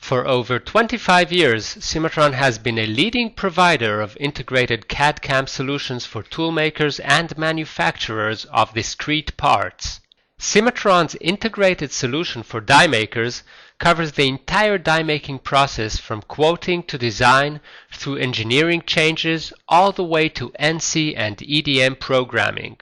For over 25 years, Cimatron has been a leading provider of integrated CAD/CAM solutions for toolmakers and manufacturers of discrete parts. Cimatron's integrated solution for die makers covers the entire die making process from quoting to design through engineering changes all the way to NC and EDM programming.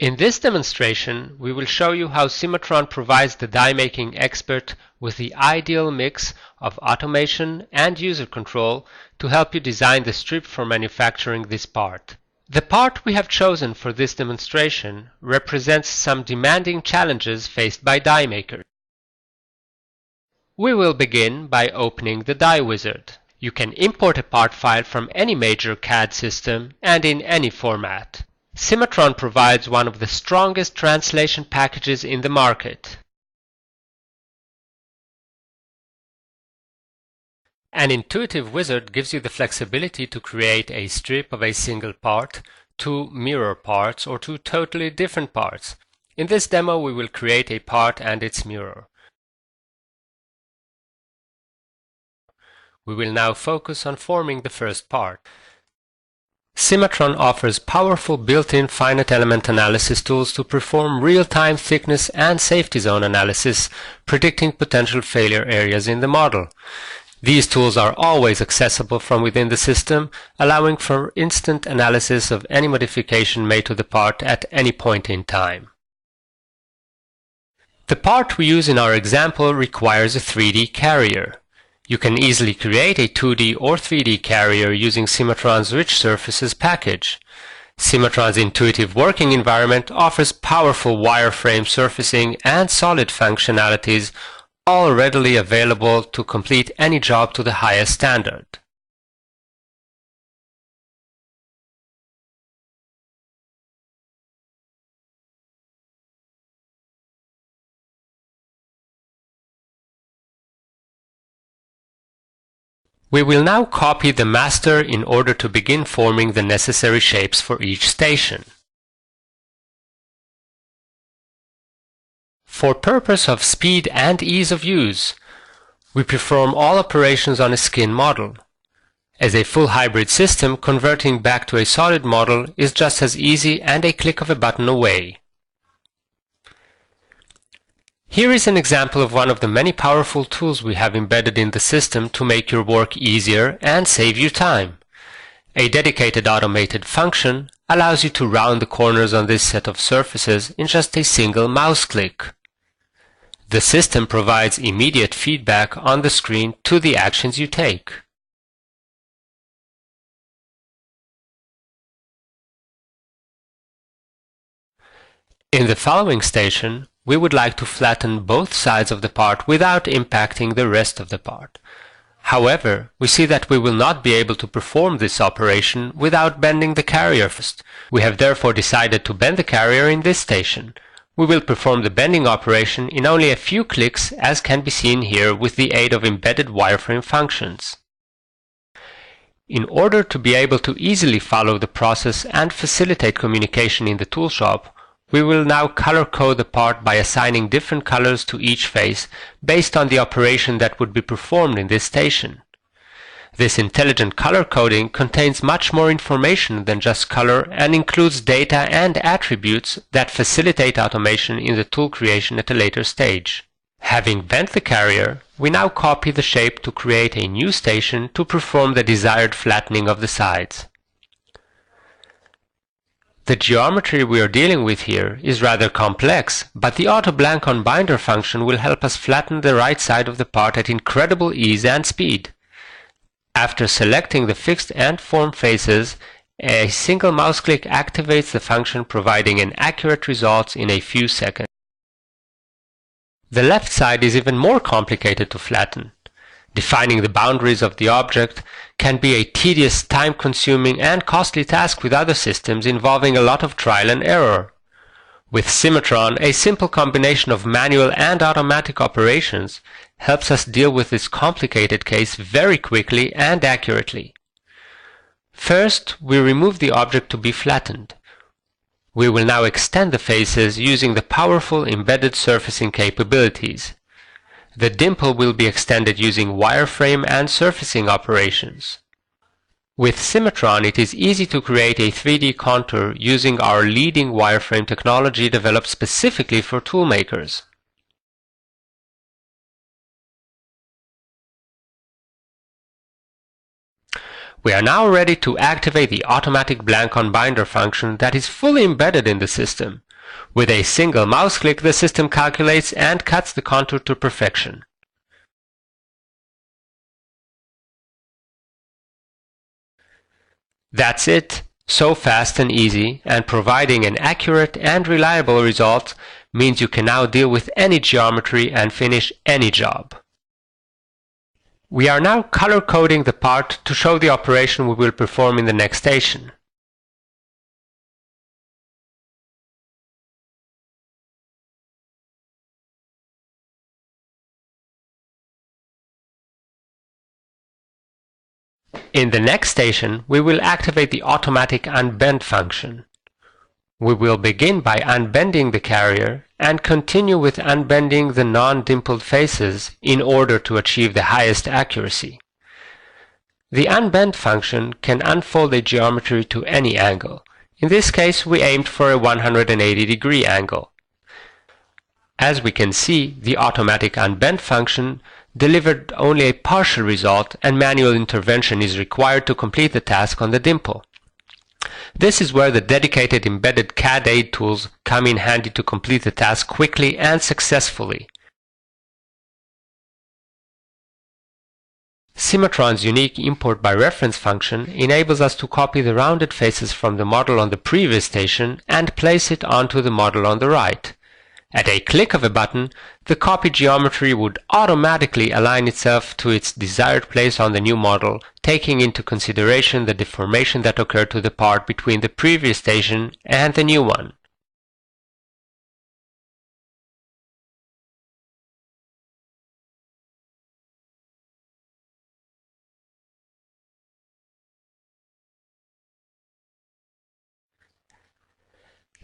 In this demonstration, we will show you how Cimatron provides the die making expert with the ideal mix of automation and user control to help you design the strip for manufacturing this part. The part we have chosen for this demonstration represents some demanding challenges faced by die makers. We will begin by opening the Die Wizard. You can import a part file from any major CAD system and in any format. Cimatron provides one of the strongest translation packages in the market. An intuitive wizard gives you the flexibility to create a strip of a single part, two mirror parts, or two totally different parts. In this demo, we will create a part and its mirror. We will now focus on forming the first part. Cimatron offers powerful built-in finite element analysis tools to perform real-time thickness and safety zone analysis, predicting potential failure areas in the model. These tools are always accessible from within the system, allowing for instant analysis of any modification made to the part at any point in time. The part we use in our example requires a 3D carrier. You can easily create a 2D or 3D carrier using Cimatron's Rich Surfaces package. Cimatron's intuitive working environment offers powerful wireframe surfacing and solid functionalities, all readily available to complete any job to the highest standard. We will now copy the master in order to begin forming the necessary shapes for each station. For purpose of speed and ease of use, we perform all operations on a skin model. As a full hybrid system, converting back to a solid model is just as easy and a click of a button away. Here is an example of one of the many powerful tools we have embedded in the system to make your work easier and save you time. A dedicated automated function allows you to round the corners on this set of surfaces in just a single mouse click. The system provides immediate feedback on the screen to the actions you take. In the following station, we would like to flatten both sides of the part without impacting the rest of the part. However, we see that we will not be able to perform this operation without bending the carrier first. We have therefore decided to bend the carrier in this station. We will perform the bending operation in only a few clicks, as can be seen here with the aid of embedded wireframe functions. In order to be able to easily follow the process and facilitate communication in the toolshop, we will now color code the part by assigning different colors to each face based on the operation that would be performed in this station. This intelligent color coding contains much more information than just color and includes data and attributes that facilitate automation in the tool creation at a later stage. Having bent the carrier, we now copy the shape to create a new station to perform the desired flattening of the sides. The geometry we are dealing with here is rather complex, but the auto blank on binder function will help us flatten the right side of the part at incredible ease and speed. After selecting the fixed and form faces, a single mouse click activates the function, providing an accurate result in a few seconds. The left side is even more complicated to flatten. Defining the boundaries of the object can be a tedious, time-consuming and costly task with other systems involving a lot of trial and error. With Cimatron, a simple combination of manual and automatic operations helps us deal with this complicated case very quickly and accurately. First, we remove the object to be flattened. We will now extend the faces using the powerful embedded surfacing capabilities. The dimple will be extended using wireframe and surfacing operations. With CimatronE, it is easy to create a 3D contour using our leading wireframe technology developed specifically for toolmakers. We are now ready to activate the automatic blank on binder function that is fully embedded in the system. With a single mouse click, the system calculates and cuts the contour to perfection. That's it. So fast and easy, and providing an accurate and reliable result means you can now deal with any geometry and finish any job. We are now color coding the part to show the operation we will perform in the next station. In the next station, we will activate the automatic unbend function. We will begin by unbending the carrier and continue with unbending the non-dimpled faces in order to achieve the highest accuracy. The unbend function can unfold a geometry to any angle. In this case, we aimed for a 180-degree angle. As we can see, the automatic unbend function delivered only a partial result, and manual intervention is required to complete the task on the dimple. This is where the dedicated embedded CAD aid tools come in handy to complete the task quickly and successfully. CimatronE's unique import by reference function enables us to copy the rounded faces from the model on the previous station and place it onto the model on the right. At a click of a button, the copy geometry would automatically align itself to its desired place on the new model, taking into consideration the deformation that occurred to the part between the previous station and the new one.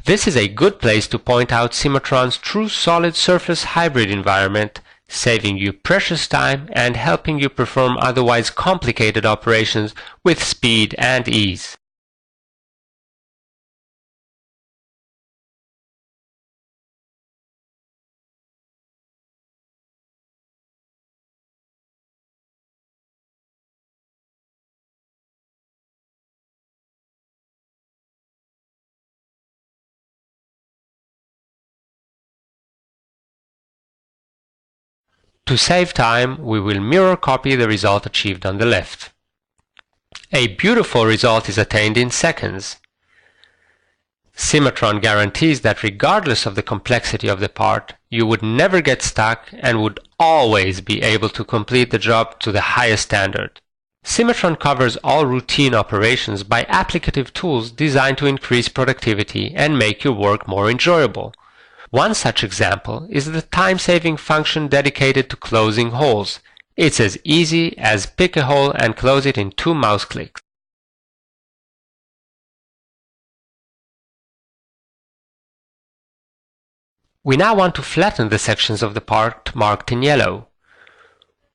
This is a good place to point out CimatronE's true solid surface hybrid environment, saving you precious time and helping you perform otherwise complicated operations with speed and ease. To save time, we will mirror copy the result achieved on the left. A beautiful result is attained in seconds. CimatronE guarantees that regardless of the complexity of the part, you would never get stuck and would always be able to complete the job to the highest standard. CimatronE covers all routine operations by applicative tools designed to increase productivity and make your work more enjoyable. One such example is the time-saving function dedicated to closing holes. It's as easy as pick a hole and close it in 2 mouse clicks. We now want to flatten the sections of the part marked in yellow.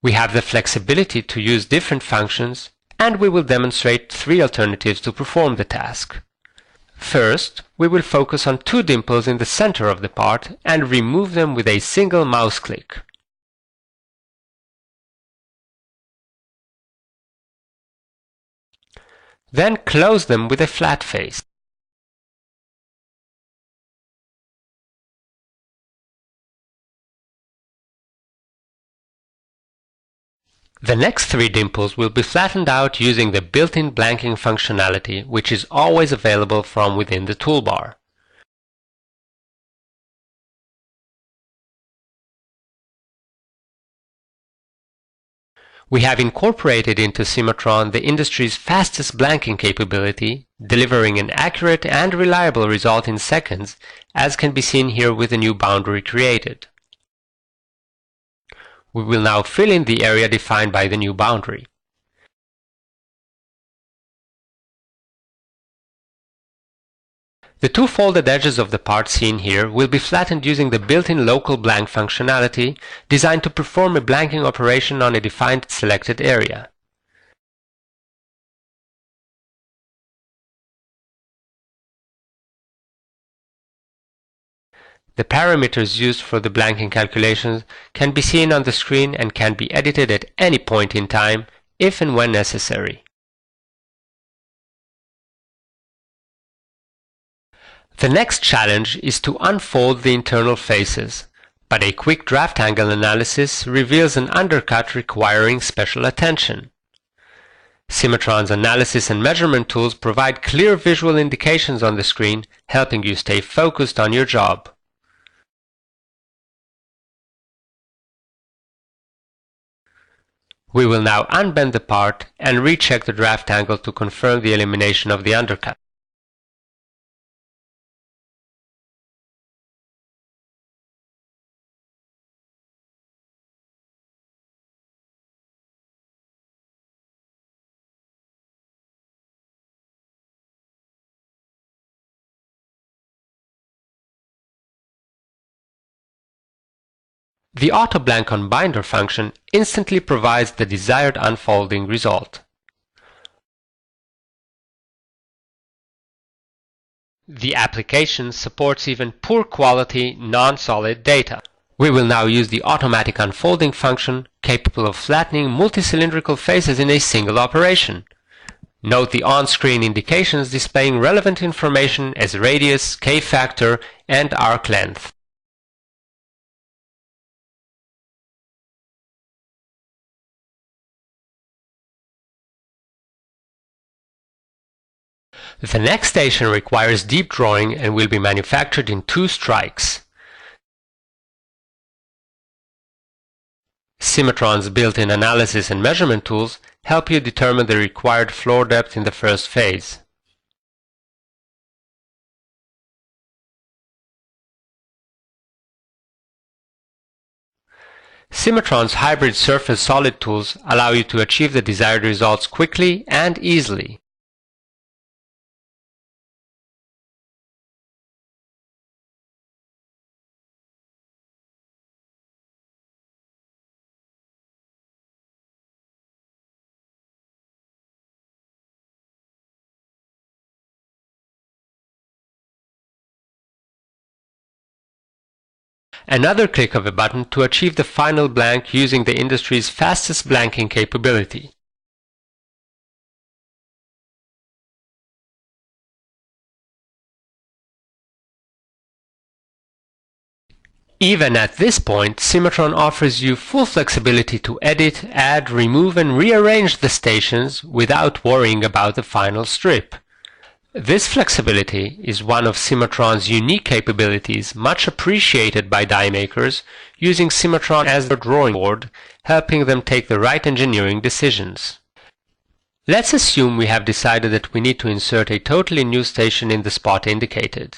We have the flexibility to use different functions, and we will demonstrate 3 alternatives to perform the task. First, we will focus on 2 dimples in the center of the part and remove them with a single mouse click. Then close them with a flat face. The next 3 dimples will be flattened out using the built-in blanking functionality, which is always available from within the toolbar. We have incorporated into CimatronE the industry's fastest blanking capability, delivering an accurate and reliable result in seconds, as can be seen here with the new boundary created. We will now fill in the area defined by the new boundary. The two folded edges of the part seen here will be flattened using the built-in local blank functionality designed to perform a blanking operation on a defined selected area. The parameters used for the blanking calculations can be seen on the screen and can be edited at any point in time, if and when necessary. The next challenge is to unfold the internal faces, but a quick draft angle analysis reveals an undercut requiring special attention. Cimatron's analysis and measurement tools provide clear visual indications on the screen, helping you stay focused on your job. We will now unbend the part and recheck the draft angle to confirm the elimination of the undercut. The Auto Blank on Binder function instantly provides the desired unfolding result. The application supports even poor quality, non-solid data. We will now use the automatic unfolding function, capable of flattening multicylindrical faces in a single operation. Note the on-screen indications displaying relevant information as radius, K-factor, and arc length. The next station requires deep drawing and will be manufactured in 2 strikes. Cimatron's built-in analysis and measurement tools help you determine the required floor depth in the first phase. Cimatron's hybrid surface solid tools allow you to achieve the desired results quickly and easily. Another click of a button to achieve the final blank using the industry's fastest blanking capability. Even at this point, Cimatron offers you full flexibility to edit, add, remove, and rearrange the stations without worrying about the final strip. This flexibility is one of Cimatron's unique capabilities, much appreciated by die makers, using Cimatron as their drawing board, helping them take the right engineering decisions. Let's assume we have decided that we need to insert a totally new station in the spot indicated.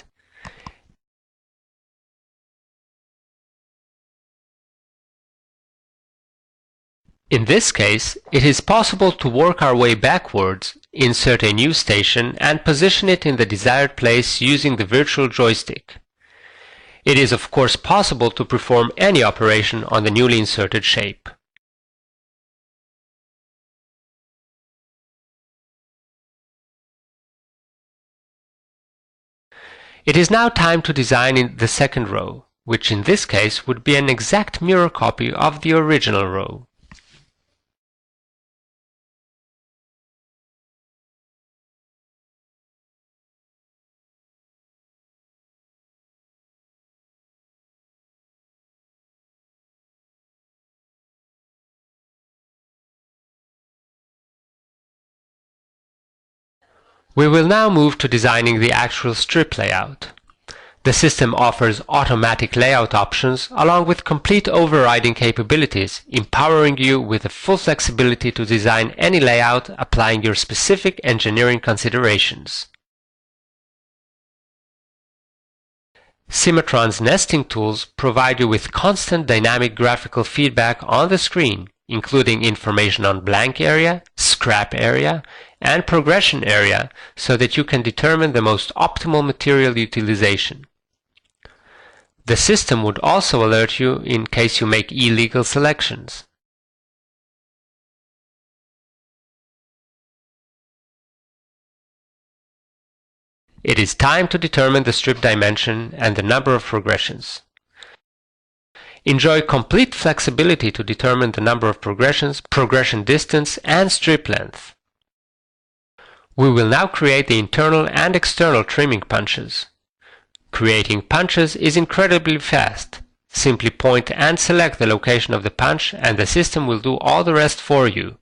In this case, it is possible to work our way backwards, insert a new station, and position it in the desired place using the virtual joystick. It is of course possible to perform any operation on the newly inserted shape. It is now time to design in the second row, which in this case would be an exact mirror copy of the original row. We will now move to designing the actual strip layout. The system offers automatic layout options along with complete overriding capabilities, empowering you with the full flexibility to design any layout applying your specific engineering considerations. Cimatron's nesting tools provide you with constant dynamic graphical feedback on the screen, including information on blank area, scrap area, and progression area so that you can determine the most optimal material utilization. The system would also alert you in case you make illegal selections. It is time to determine the strip dimension and the number of progressions. Enjoy complete flexibility to determine the number of progressions, progression distance, and strip length. We will now create the internal and external trimming punches. Creating punches is incredibly fast. Simply point and select the location of the punch and the system will do all the rest for you.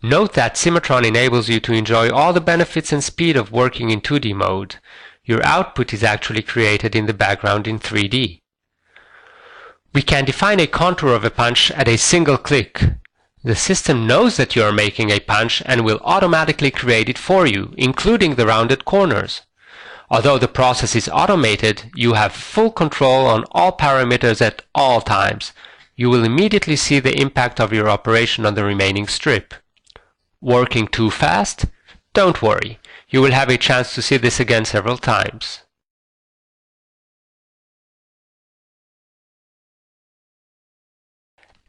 Note that CimatronE enables you to enjoy all the benefits and speed of working in 2D mode. Your output is actually created in the background in 3D. We can define a contour of a punch at a single click. The system knows that you are making a punch and will automatically create it for you, including the rounded corners. Although the process is automated, you have full control on all parameters at all times. You will immediately see the impact of your operation on the remaining strip. Working too fast? Don't worry, you will have a chance to see this again several times.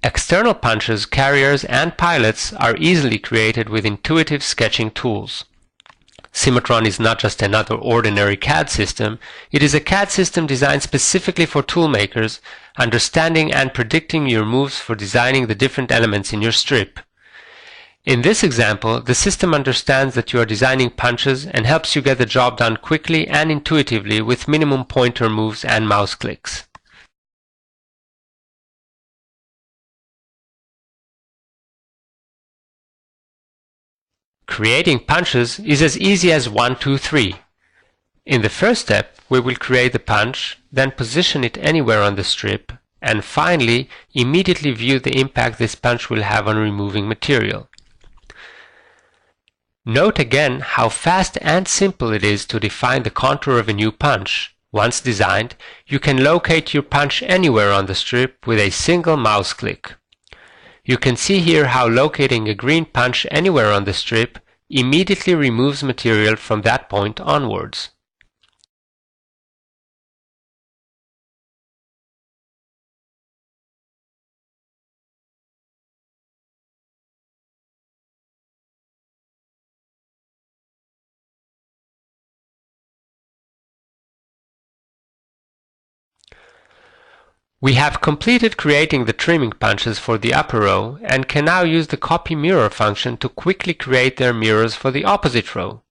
External punches, carriers, and pilots are easily created with intuitive sketching tools. CimatronE is not just another ordinary CAD system, it is a CAD system designed specifically for toolmakers, understanding and predicting your moves for designing the different elements in your strip. In this example, the system understands that you are designing punches and helps you get the job done quickly and intuitively with minimum pointer moves and mouse clicks. Creating punches is as easy as 1, 2, 3. In the first step, we will create the punch, then position it anywhere on the strip, and finally, immediately view the impact this punch will have on removing material. Note again how fast and simple it is to define the contour of a new punch. Once designed, you can locate your punch anywhere on the strip with a single mouse click. You can see here how locating a green punch anywhere on the strip immediately removes material from that point onwards. We have completed creating the trimming punches for the upper row and can now use the copy mirror function to quickly create their mirrors for the opposite row.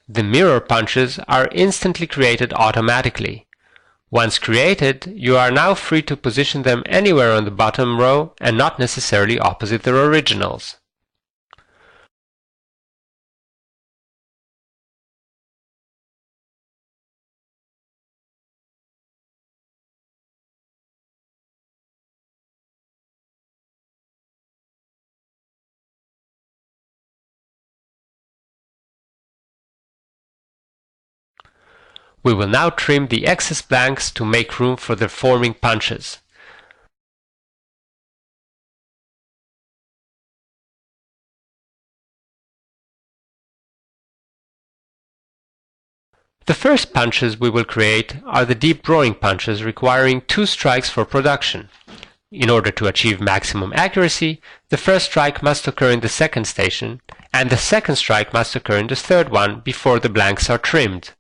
The mirror punches are instantly created automatically. Once created, you are now free to position them anywhere on the bottom row and not necessarily opposite their originals. We will now trim the excess blanks to make room for the forming punches. The first punches we will create are the deep drawing punches requiring 2 strikes for production. In order to achieve maximum accuracy, the first strike must occur in the second station, and the second strike must occur in the third one before the blanks are trimmed.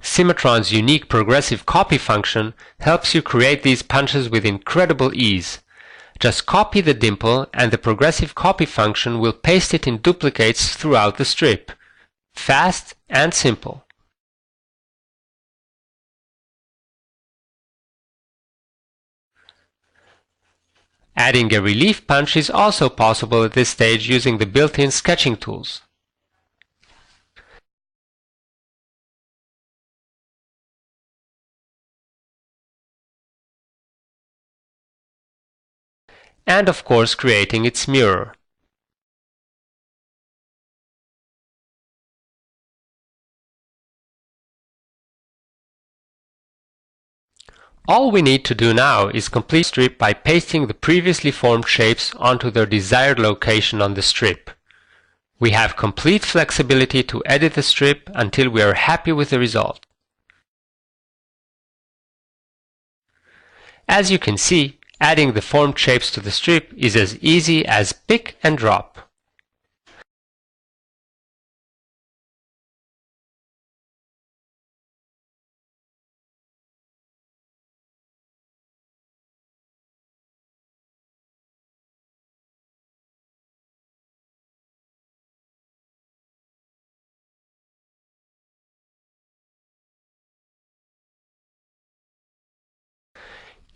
CimatronE's unique progressive copy function helps you create these punches with incredible ease. Just copy the dimple and the progressive copy function will paste it in duplicates throughout the strip. Fast and simple. Adding a relief punch is also possible at this stage using the built-in sketching tools. And of course creating its mirror. All we need to do now is complete the strip by pasting the previously formed shapes onto their desired location on the strip. We have complete flexibility to edit the strip until we are happy with the result. As you can see, adding the formed shapes to the strip is as easy as pick and drop.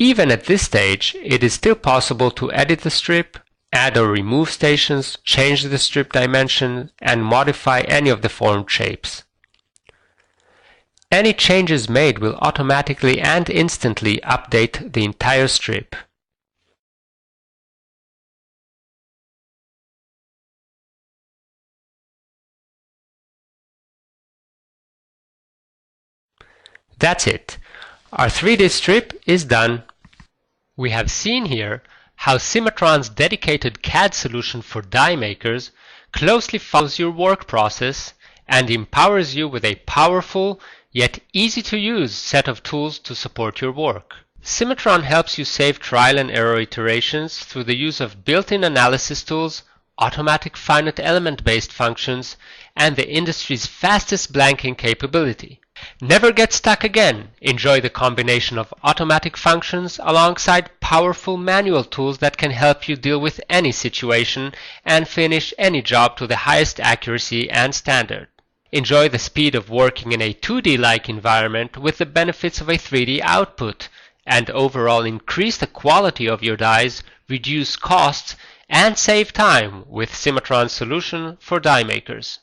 Even at this stage, it is still possible to edit the strip, add or remove stations, change the strip dimension, and modify any of the formed shapes. Any changes made will automatically and instantly update the entire strip. That's it. Our 3D strip is done. We have seen here how CimatronE's dedicated CAD solution for die makers closely follows your work process and empowers you with a powerful yet easy to use set of tools to support your work. CimatronE helps you save trial and error iterations through the use of built-in analysis tools, automatic finite element-based functions, and the industry's fastest blanking capability. Never get stuck again. Enjoy the combination of automatic functions alongside powerful manual tools that can help you deal with any situation and finish any job to the highest accuracy and standard. Enjoy the speed of working in a 2D-like environment with the benefits of a 3D output, and overall increase the quality of your dies, reduce costs, and save time with CimatronE's solution for die makers.